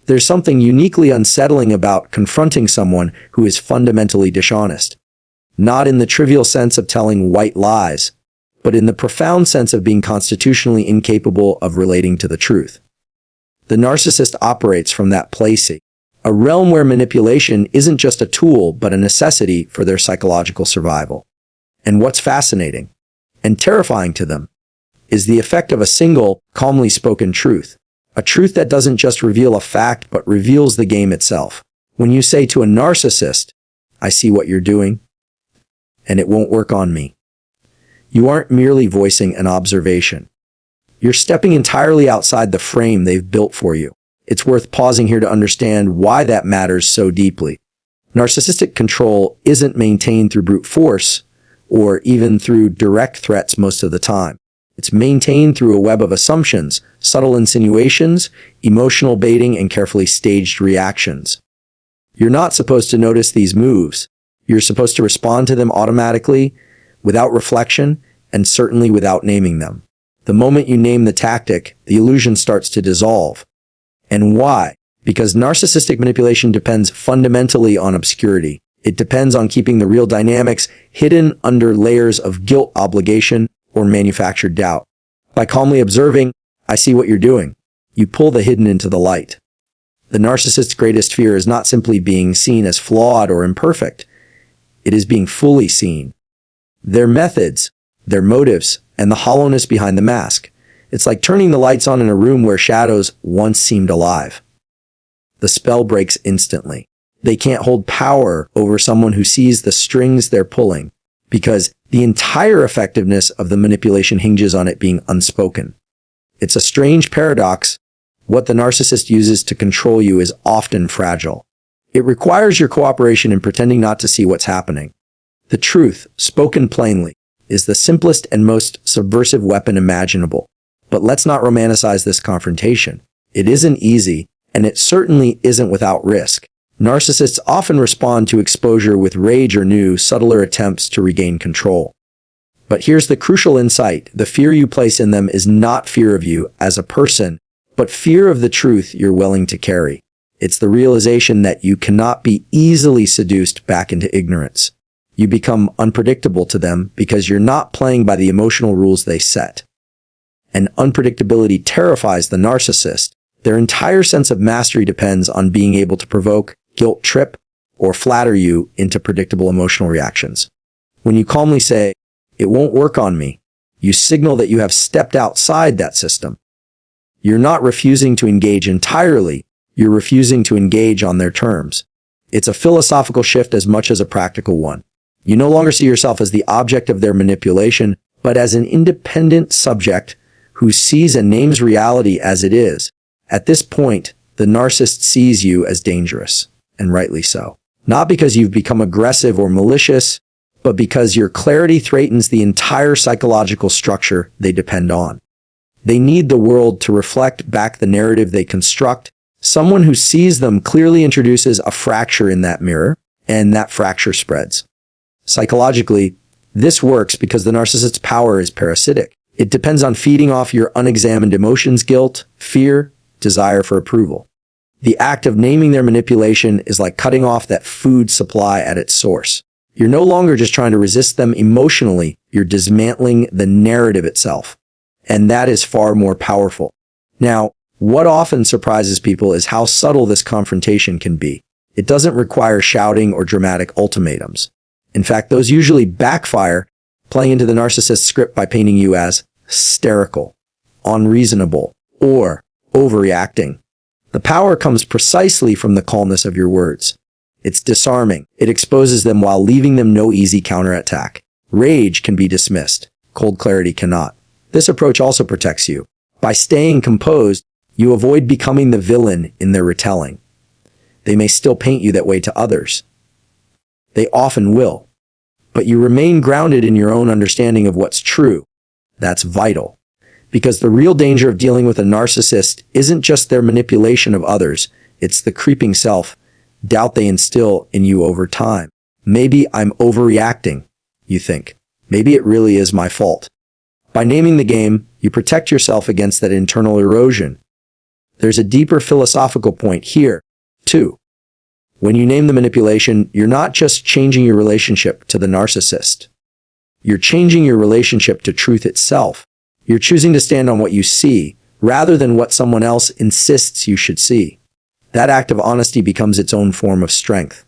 There's something uniquely unsettling about confronting someone who is fundamentally dishonest. Not in the trivial sense of telling white lies, but in the profound sense of being constitutionally incapable of relating to the truth. The narcissist operates from that place, a realm where manipulation isn't just a tool but a necessity for their psychological survival. And what's fascinating and terrifying to them is the effect of a single, calmly spoken truth. A truth that doesn't just reveal a fact but reveals the game itself. When you say to a narcissist, "I see what you're doing, and it won't work on me," you aren't merely voicing an observation. You're stepping entirely outside the frame they've built for you. It's worth pausing here to understand why that matters so deeply. Narcissistic control isn't maintained through brute force or even through direct threats most of the time. It's maintained through a web of assumptions, subtle insinuations, emotional baiting, and carefully staged reactions. You're not supposed to notice these moves. You're supposed to respond to them automatically, without reflection, and certainly without naming them. The moment you name the tactic, the illusion starts to dissolve. And why? Because narcissistic manipulation depends fundamentally on obscurity. It depends on keeping the real dynamics hidden under layers of guilt, obligation, or manufactured doubt. By calmly observing, "I see what you're doing," you pull the hidden into the light. The narcissist's greatest fear is not simply being seen as flawed or imperfect. It is being fully seen. Their methods, their motives, and the hollowness behind the mask. It's like turning the lights on in a room where shadows once seemed alive. The spell breaks instantly. They can't hold power over someone who sees the strings they're pulling, because the entire effectiveness of the manipulation hinges on it being unspoken. It's a strange paradox. What the narcissist uses to control you is often fragile. It requires your cooperation in pretending not to see what's happening. The truth, spoken plainly, is the simplest and most subversive weapon imaginable. But let's not romanticize this confrontation. It isn't easy, and it certainly isn't without risk. Narcissists often respond to exposure with rage or new, subtler attempts to regain control. But here's the crucial insight. The fear you place in them is not fear of you as a person, but fear of the truth you're willing to carry. It's the realization that you cannot be easily seduced back into ignorance. You become unpredictable to them because you're not playing by the emotional rules they set. And unpredictability terrifies the narcissist. Their entire sense of mastery depends on being able to provoke, guilt trip, or flatter you into predictable emotional reactions. When you calmly say, "It won't work on me," you signal that you have stepped outside that system. You're not refusing to engage entirely, you're refusing to engage on their terms. It's a philosophical shift as much as a practical one. You no longer see yourself as the object of their manipulation, but as an independent subject who sees and names reality as it is. At this point, the narcissist sees you as dangerous, and rightly so. Not because you've become aggressive or malicious, but because your clarity threatens the entire psychological structure they depend on. They need the world to reflect back the narrative they construct. Someone who sees them clearly introduces a fracture in that mirror, and that fracture spreads. Psychologically, this works because the narcissist's power is parasitic. It depends on feeding off your unexamined emotions, guilt, fear, desire for approval. The act of naming their manipulation is like cutting off that food supply at its source. You're no longer just trying to resist them emotionally, you're dismantling the narrative itself. And that is far more powerful. Now, what often surprises people is how subtle this confrontation can be. It doesn't require shouting or dramatic ultimatums. In fact, those usually backfire, playing into the narcissist's script by painting you as hysterical, unreasonable, or overreacting. The power comes precisely from the calmness of your words. It's disarming. It exposes them while leaving them no easy counterattack. Rage can be dismissed. Cold clarity cannot. This approach also protects you. By staying composed, you avoid becoming the villain in their retelling. They may still paint you that way to others. They often will. But you remain grounded in your own understanding of what's true. That's vital. Because the real danger of dealing with a narcissist isn't just their manipulation of others, it's the creeping self-doubt they instill in you over time. Maybe I'm overreacting, you think. Maybe it really is my fault. By naming the game, you protect yourself against that internal erosion. There's a deeper philosophical point here, too. When you name the manipulation, you're not just changing your relationship to the narcissist. You're changing your relationship to truth itself. You're choosing to stand on what you see, rather than what someone else insists you should see. That act of honesty becomes its own form of strength.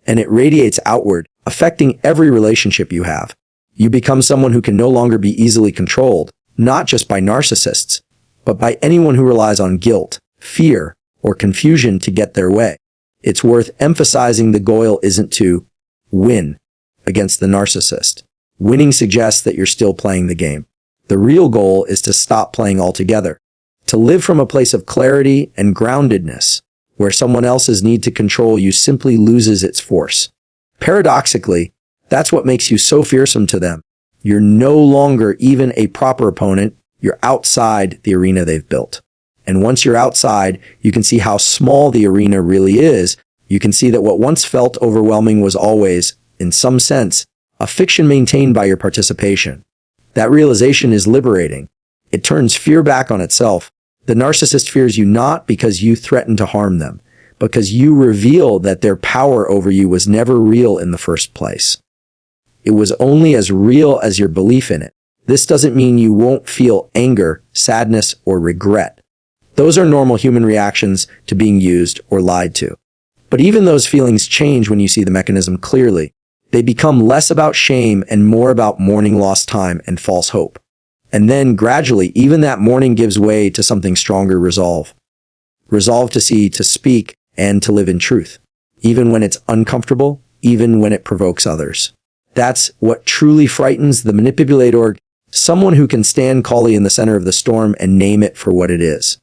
And it radiates outward, affecting every relationship you have. You become someone who can no longer be easily controlled, not just by narcissists, but by anyone who relies on guilt, fear, or confusion to get their way. It's worth emphasizing the goal isn't to win against the narcissist. Winning suggests that you're still playing the game. The real goal is to stop playing altogether, to live from a place of clarity and groundedness, where someone else's need to control you simply loses its force. Paradoxically, that's what makes you so fearsome to them. You're no longer even a proper opponent, you're outside the arena they've built. And once you're outside, you can see how small the arena really is. You can see that what once felt overwhelming was always, in some sense, a fiction maintained by your participation. That realization is liberating. It turns fear back on itself. The narcissist fears you not because you threaten to harm them, but because you reveal that their power over you was never real in the first place. It was only as real as your belief in it. This doesn't mean you won't feel anger, sadness, or regret. Those are normal human reactions to being used or lied to. But even those feelings change when you see the mechanism clearly. They become less about shame and more about mourning lost time and false hope. And then, gradually, even that mourning gives way to something stronger: resolve. Resolve to see, to speak, and to live in truth. Even when it's uncomfortable, even when it provokes others. That's what truly frightens the manipulator, someone who can stand calmly in the center of the storm and name it for what it is.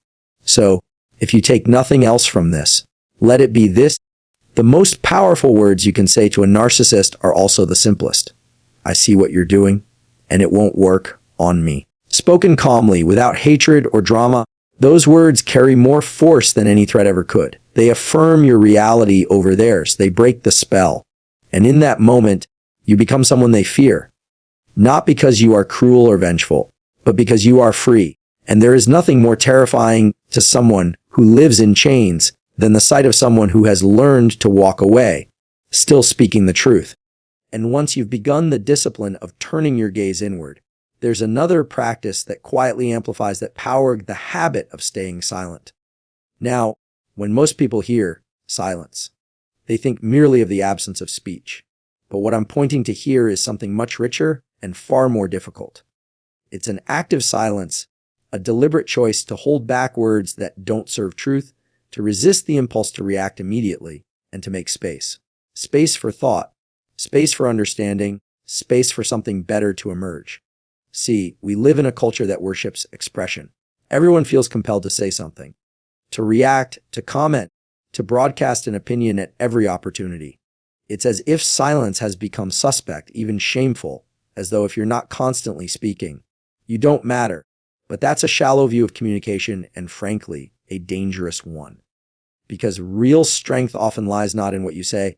So, if you take nothing else from this, let it be this: the most powerful words you can say to a narcissist are also the simplest. I see what you're doing, and it won't work on me. Spoken calmly, without hatred or drama, those words carry more force than any threat ever could. They affirm your reality over theirs. They break the spell. And in that moment, you become someone they fear. Not because you are cruel or vengeful, but because you are free. And there is nothing more terrifying to someone who lives in chains than the sight of someone who has learned to walk away, still speaking the truth. And once you've begun the discipline of turning your gaze inward, there's another practice that quietly amplifies that power: the habit of staying silent. Now, when most people hear silence, they think merely of the absence of speech. But what I'm pointing to here is something much richer and far more difficult. It's an active silence, a deliberate choice to hold back words that don't serve truth, to resist the impulse to react immediately, and to make space. Space for thought, space for understanding, space for something better to emerge. See, we live in a culture that worships expression. Everyone feels compelled to say something, to react, to comment, to broadcast an opinion at every opportunity. It's as if silence has become suspect, even shameful, as though if you're not constantly speaking, you don't matter. But that's a shallow view of communication, and frankly, a dangerous one. Because real strength often lies not in what you say,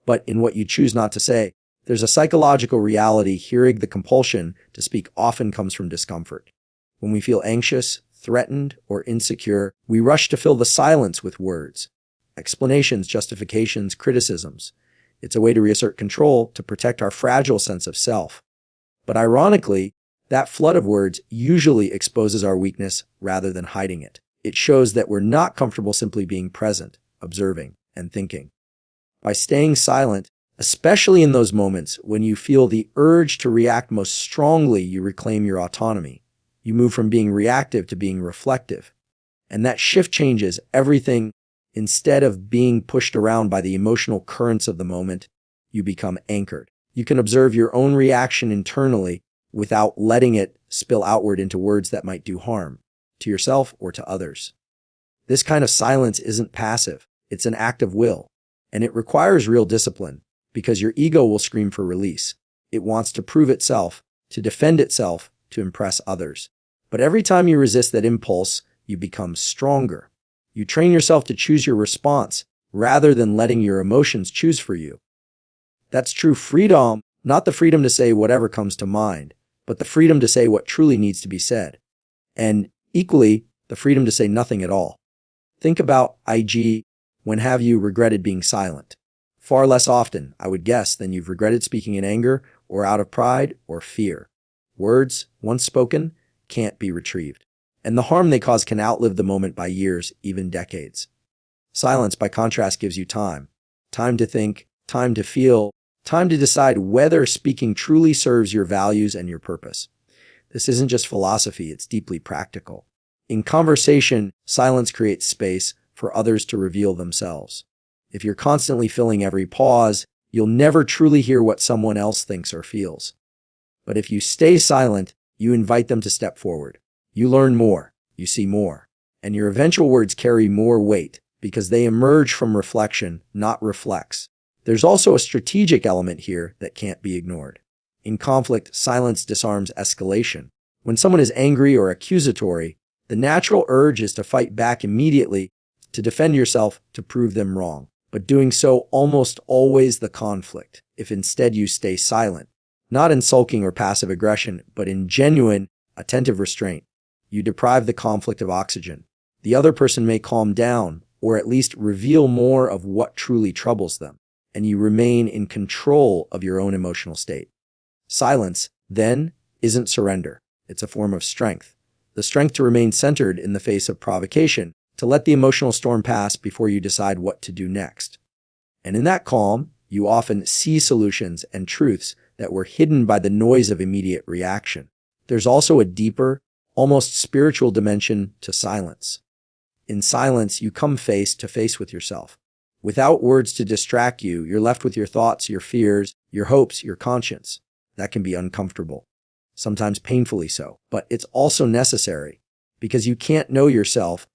but in what you choose not to say. There's a psychological reality here. The compulsion to speak often comes from discomfort. When we feel anxious, threatened, or insecure, we rush to fill the silence with words, explanations, justifications, criticisms. It's a way to reassert control, to protect our fragile sense of self. But ironically, that flood of words usually exposes our weakness rather than hiding it. It shows that we're not comfortable simply being present, observing, and thinking. By staying silent, especially in those moments when you feel the urge to react most strongly, you reclaim your autonomy. You move from being reactive to being reflective. And that shift changes everything. Instead of being pushed around by the emotional currents of the moment, you become anchored. You can observe your own reaction internally without letting it spill outward into words that might do harm to yourself or to others. This kind of silence isn't passive. It's an act of will, and it requires real discipline because your ego will scream for release. It wants to prove itself, to defend itself, to impress others. But every time you resist that impulse, you become stronger. You train yourself to choose your response rather than letting your emotions choose for you. That's true freedom, not the freedom to say whatever comes to mind, but the freedom to say what truly needs to be said. And equally, the freedom to say nothing at all. Think about IG. When have you regretted being silent? Far less often, I would guess, than you've regretted speaking in anger or out of pride or fear. Words, once spoken, can't be retrieved. And the harm they cause can outlive the moment by years, even decades. Silence, by contrast, gives you time. Time to think, time to feel, time to decide whether speaking truly serves your values and your purpose. This isn't just philosophy, it's deeply practical. In conversation, silence creates space for others to reveal themselves. If you're constantly filling every pause, you'll never truly hear what someone else thinks or feels. But if you stay silent, you invite them to step forward. You learn more, you see more, and your eventual words carry more weight because they emerge from reflection, not reflex. There's also a strategic element here that can't be ignored. In conflict, silence disarms escalation. When someone is angry or accusatory, the natural urge is to fight back immediately, to defend yourself, to prove them wrong. But doing so almost always the conflict, if instead you stay silent. Not in sulking or passive aggression, but in genuine, attentive restraint. You deprive the conflict of oxygen. The other person may calm down, or at least reveal more of what truly troubles them, and you remain in control of your own emotional state. Silence, then, isn't surrender. It's a form of strength. The strength to remain centered in the face of provocation, to let the emotional storm pass before you decide what to do next. And in that calm, you often see solutions and truths that were hidden by the noise of immediate reaction. There's also a deeper, almost spiritual dimension to silence. In silence, you come face to face with yourself. Without words to distract you, you're left with your thoughts, your fears, your hopes, your conscience. That can be uncomfortable, sometimes painfully so, but it's also necessary because you can't know yourself,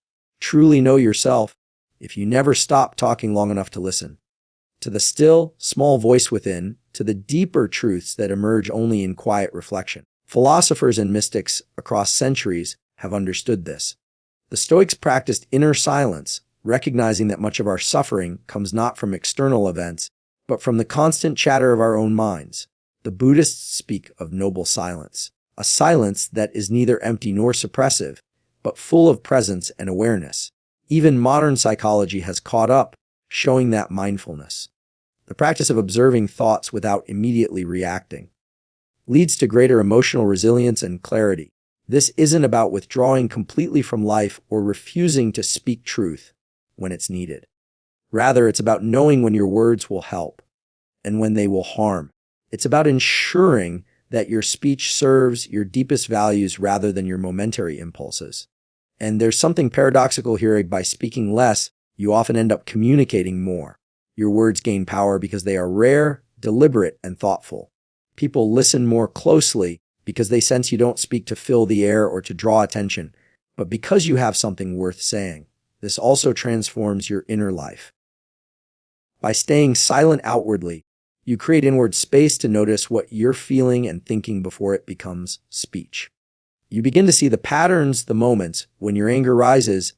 truly know yourself, if you never stop talking long enough to listen. To the still, small voice within, to the deeper truths that emerge only in quiet reflection. Philosophers and mystics across centuries have understood this. The Stoics practiced inner silence, recognizing that much of our suffering comes not from external events, but from the constant chatter of our own minds. The Buddhists speak of noble silence, a silence that is neither empty nor suppressive, but full of presence and awareness. Even modern psychology has caught up, showing that mindfulness, the practice of observing thoughts without immediately reacting, leads to greater emotional resilience and clarity. This isn't about withdrawing completely from life or refusing to speak truth when it's needed. Rather, it's about knowing when your words will help and when they will harm. It's about ensuring that your speech serves your deepest values rather than your momentary impulses. And there's something paradoxical here. By speaking less, you often end up communicating more. Your words gain power because they are rare, deliberate, and thoughtful. People listen more closely because they sense you don't speak to fill the air or to draw attention, but because you have something worth saying. This also transforms your inner life. By staying silent outwardly, you create inward space to notice what you're feeling and thinking before it becomes speech. You begin to see the patterns, the moments when your anger rises,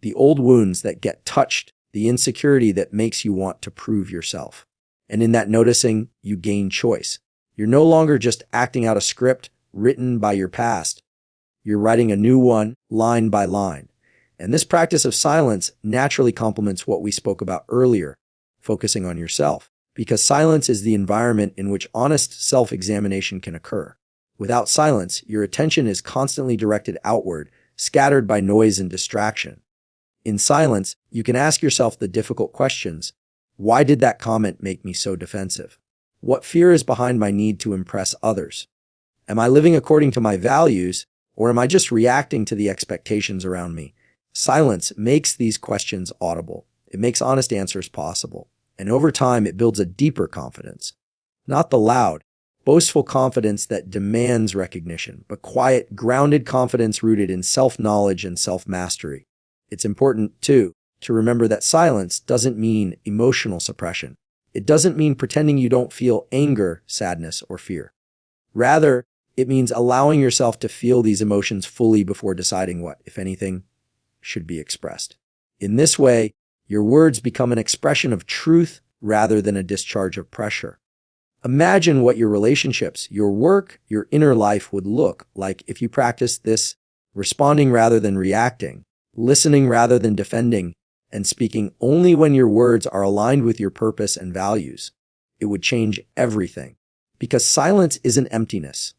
the old wounds that get touched, the insecurity that makes you want to prove yourself. And in that noticing, you gain choice. You're no longer just acting out a script written by your past. You're writing a new one, line by line. And this practice of silence naturally complements what we spoke about earlier, focusing on yourself, because silence is the environment in which honest self-examination can occur. Without silence, your attention is constantly directed outward, scattered by noise and distraction. In silence, you can ask yourself the difficult questions. Why did that comment make me so defensive? What fear is behind my need to impress others? Am I living according to my values, or am I just reacting to the expectations around me? Silence makes these questions audible. It makes honest answers possible. And over time, it builds a deeper confidence. Not the loud, boastful confidence that demands recognition, but quiet, grounded confidence rooted in self-knowledge and self-mastery. It's important, too, to remember that silence doesn't mean emotional suppression. It doesn't mean pretending you don't feel anger, sadness, or fear. Rather, it means allowing yourself to feel these emotions fully before deciding what, if anything, should be expressed. In this way, your words become an expression of truth rather than a discharge of pressure. Imagine what your relationships, your work, your inner life would look like if you practiced this responding rather than reacting, listening rather than defending, and speaking only when your words are aligned with your purpose and values. It would change everything. Because silence isn't emptiness.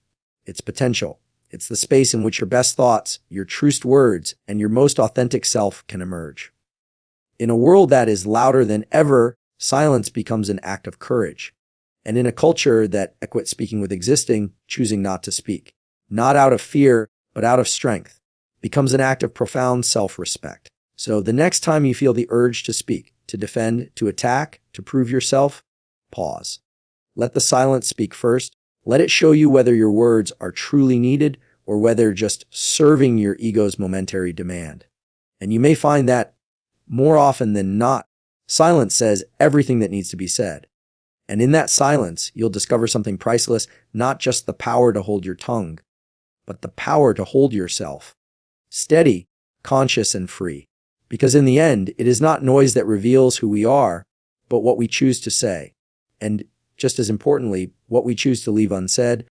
It's potential. It's the space in which your best thoughts, your truest words, and your most authentic self can emerge. In a world that is louder than ever, silence becomes an act of courage. And in a culture that equates speaking with existing, choosing not to speak, not out of fear, but out of strength, becomes an act of profound self-respect. So the next time you feel the urge to speak, to defend, to attack, to prove yourself, pause. Let the silence speak first. Let it show you whether your words are truly needed or whether just serving your ego's momentary demand. And you may find that, more often than not, silence says everything that needs to be said. And in that silence, you'll discover something priceless, not just the power to hold your tongue, but the power to hold yourself. Steady, conscious, and free. Because in the end, it is not noise that reveals who we are, but what we choose to say. And just as importantly, what we choose to leave unsaid,